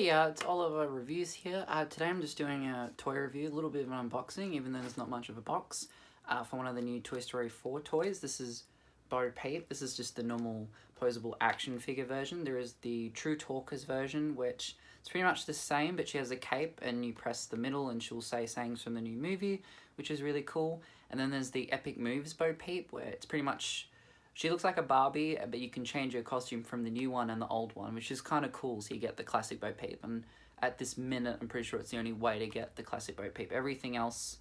Hey, it's Oliver Reviews here. Today I'm just doing a toy review, a little bit of an unboxing, even though there's not much of a box, for one of the new Toy Story 4 toys. This is Peep. This is just the normal posable action figure version. There is the True Talkers version, which is pretty much the same, but she has a cape and you press the middle and she'll say sayings from the new movie, which is really cool. And then there's the Epic Moves Peep, where it's pretty much... she looks like a Barbie, but you can change her costume from the new one and the old one, which is kind of cool, so you get the classic Bo Peep. And at this minute, I'm pretty sure it's the only way to get the classic Bo Peep. Everything else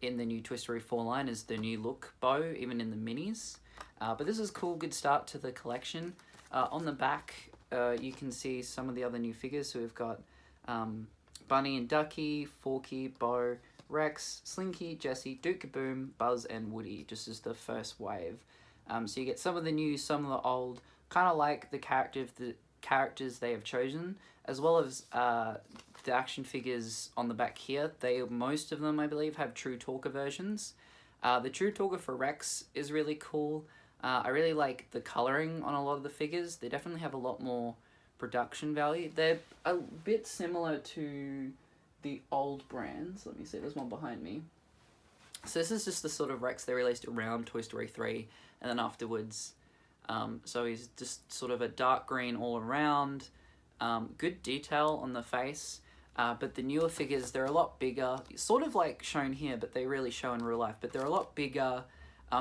in the new Toy Story 4 line is the new look Bo, even in the minis. But this is a cool, good start to the collection. On the back, you can see some of the other new figures. So we've got Bunny and Ducky, Forky, Bo, Rex, Slinky, Jessie, Duke Kaboom, Buzz, and Woody, just as the first wave. So you get some of the new, some of the old, kind of like the characters they have chosen, as well as the action figures on the back here. Most of them, I believe, have True Talker versions. The True Talker for Rex is really cool. I really like the colouring on a lot of the figures. They definitely have a lot more production value. They're a bit similar to the old brands. Let me see, there's one behind me. So this is just the sort of Rex they released around Toy Story 3 and then afterwards. So he's just sort of a dark green all around. Good detail on the face. But the newer figures, they're a lot bigger. Sort of like shown here, but they really show in real life. But they're a lot bigger.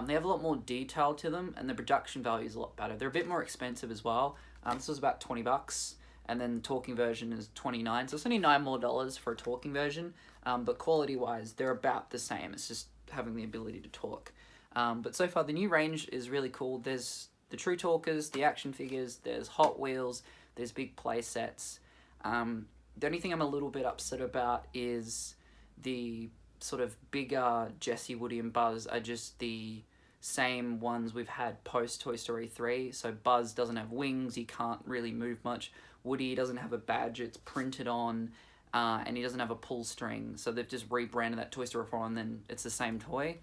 They have a lot more detail to them and the production value is a lot better. They're a bit more expensive as well. This was about $20. And then the talking version is $29. So it's only $9 more for a talking version. But quality-wise, they're about the same. It's just having the ability to talk. But so far, the new range is really cool. There's the True Talkers, the action figures, there's Hot Wheels, there's big play sets. The only thing I'm a little bit upset about is the sort of bigger Jessie, Woody, and Buzz are just the same ones we've had post Toy Story 3. So Buzz doesn't have wings, he can't really move much. Woody doesn't have a badge, it's printed on, and he doesn't have a pull string. So they've just rebranded that Toy Story 4 and then it's the same toy,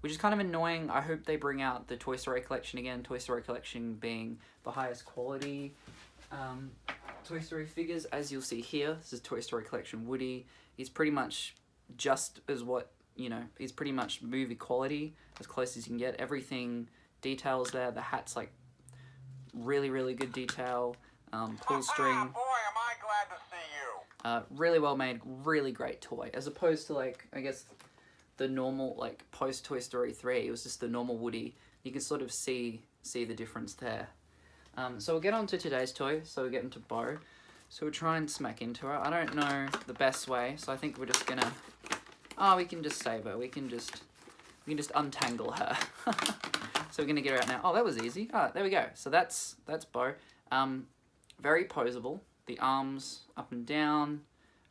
which is kind of annoying. I hope they bring out the Toy Story Collection again. Toy Story Collection being the highest quality Toy Story figures. As you'll see here, this is Toy Story Collection Woody. He's pretty much just as he's pretty much movie quality, as close as you can get. Everything, details there. The hat's like really, really good detail. Pull string. Boy, am I glad to see you. Really well made, really great toy. As opposed to, like, I guess the normal, like, post Toy Story 3, it was just the normal Woody. You can sort of see the difference there. So we'll get on to today's toy. So we'll get into Bo. So we'll try and smack into her. I don't know the best way, so I think we're just gonna... oh, we can just save her. We can just untangle her. So we're gonna get her out now. Oh, that was easy. Oh, there we go. So that's Bo. Very posable. The arms up and down,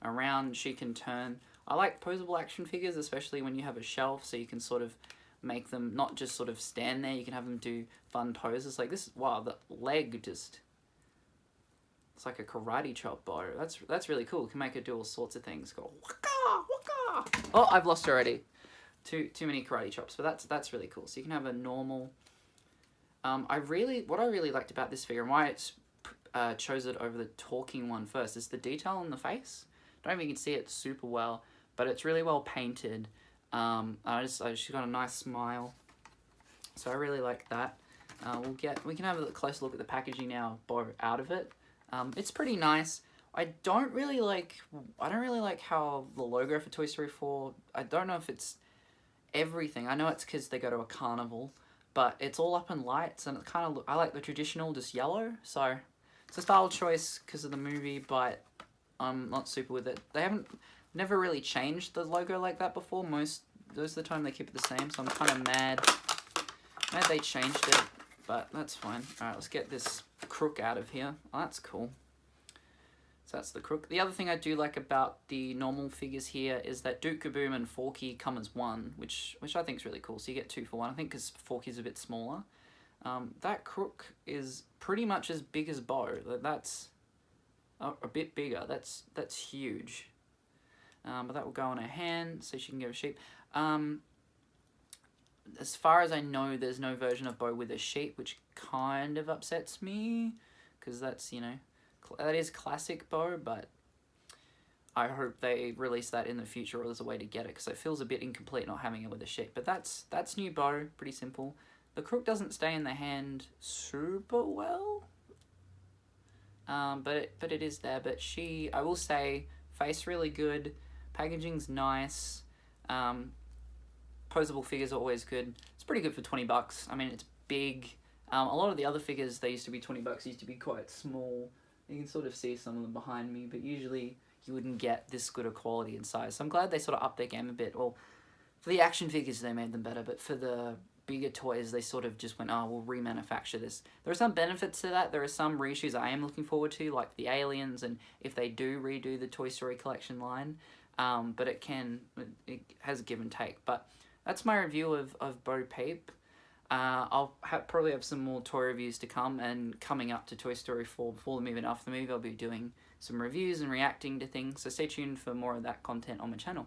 around, she can turn. I like posable action figures, especially when you have a shelf, so you can sort of make them not just sort of stand there, you can have them do fun poses. Like this, wow, the leg just, it's like a karate chop Bo. That's really cool. You can make her do all sorts of things. Go waka, waka. Oh, I've lost her already. Too many karate chops, but that's really cool. So you can have a normal, what I really liked about this figure and why it's chose it over the talking one first is the detail on the face. I don't know if you can see it super well, but it's really well painted. She's got a nice smile, so I really like that. We can have a closer look at the packaging now, Bo out of it. It's pretty nice. I don't really like how the logo for Toy Story 4. I don't know if it's everything. I know it's because they go to a carnival, but it's all up in lights and it kind of I like the traditional just yellow. So it's a style choice because of the movie, but I'm not super with it. They never really changed the logo like that before. Most of the time they keep it the same, so I'm kind of mad they changed it, but that's fine. Alright, let's get this crook out of here. Oh, that's cool. So that's the crook. The other thing I do like about the normal figures here is that Duke Kaboom and Forky come as one, which I think is really cool. So you get 2 for 1, I think, because Forky's a bit smaller. That crook is pretty much as big as Bo. That's a bit bigger. That's huge. But that will go on her hand, so she can go a sheep. As far as I know, there's no version of Bo with a sheep, which kind of upsets me, because that's, that is classic Bo, but I hope they release that in the future, or there's a way to get it, because it feels a bit incomplete not having it with a sheet. But that's new bow, pretty simple. The crook doesn't stay in the hand super well, but it is there. But I will say, face really good, packaging's nice, posable figures are always good. It's pretty good for $20. I mean, it's big. A lot of the other figures, they used to be $20, used to be quite small. You can sort of see some of them behind me, but usually you wouldn't get this good a quality and size. So I'm glad they sort of upped their game a bit. Well, for the action figures, they made them better, but for the bigger toys, they sort of just went, oh, we'll remanufacture this. There are some benefits to that. There are some reissues I am looking forward to, like the Aliens, and if they do redo the Toy Story collection line. But it has a give and take. But that's my review of Bo Peep. I'll probably have some more toy reviews to come, and coming up to Toy Story 4, before the movie and after the movie, I'll be doing some reviews and reacting to things, so stay tuned for more of that content on my channel.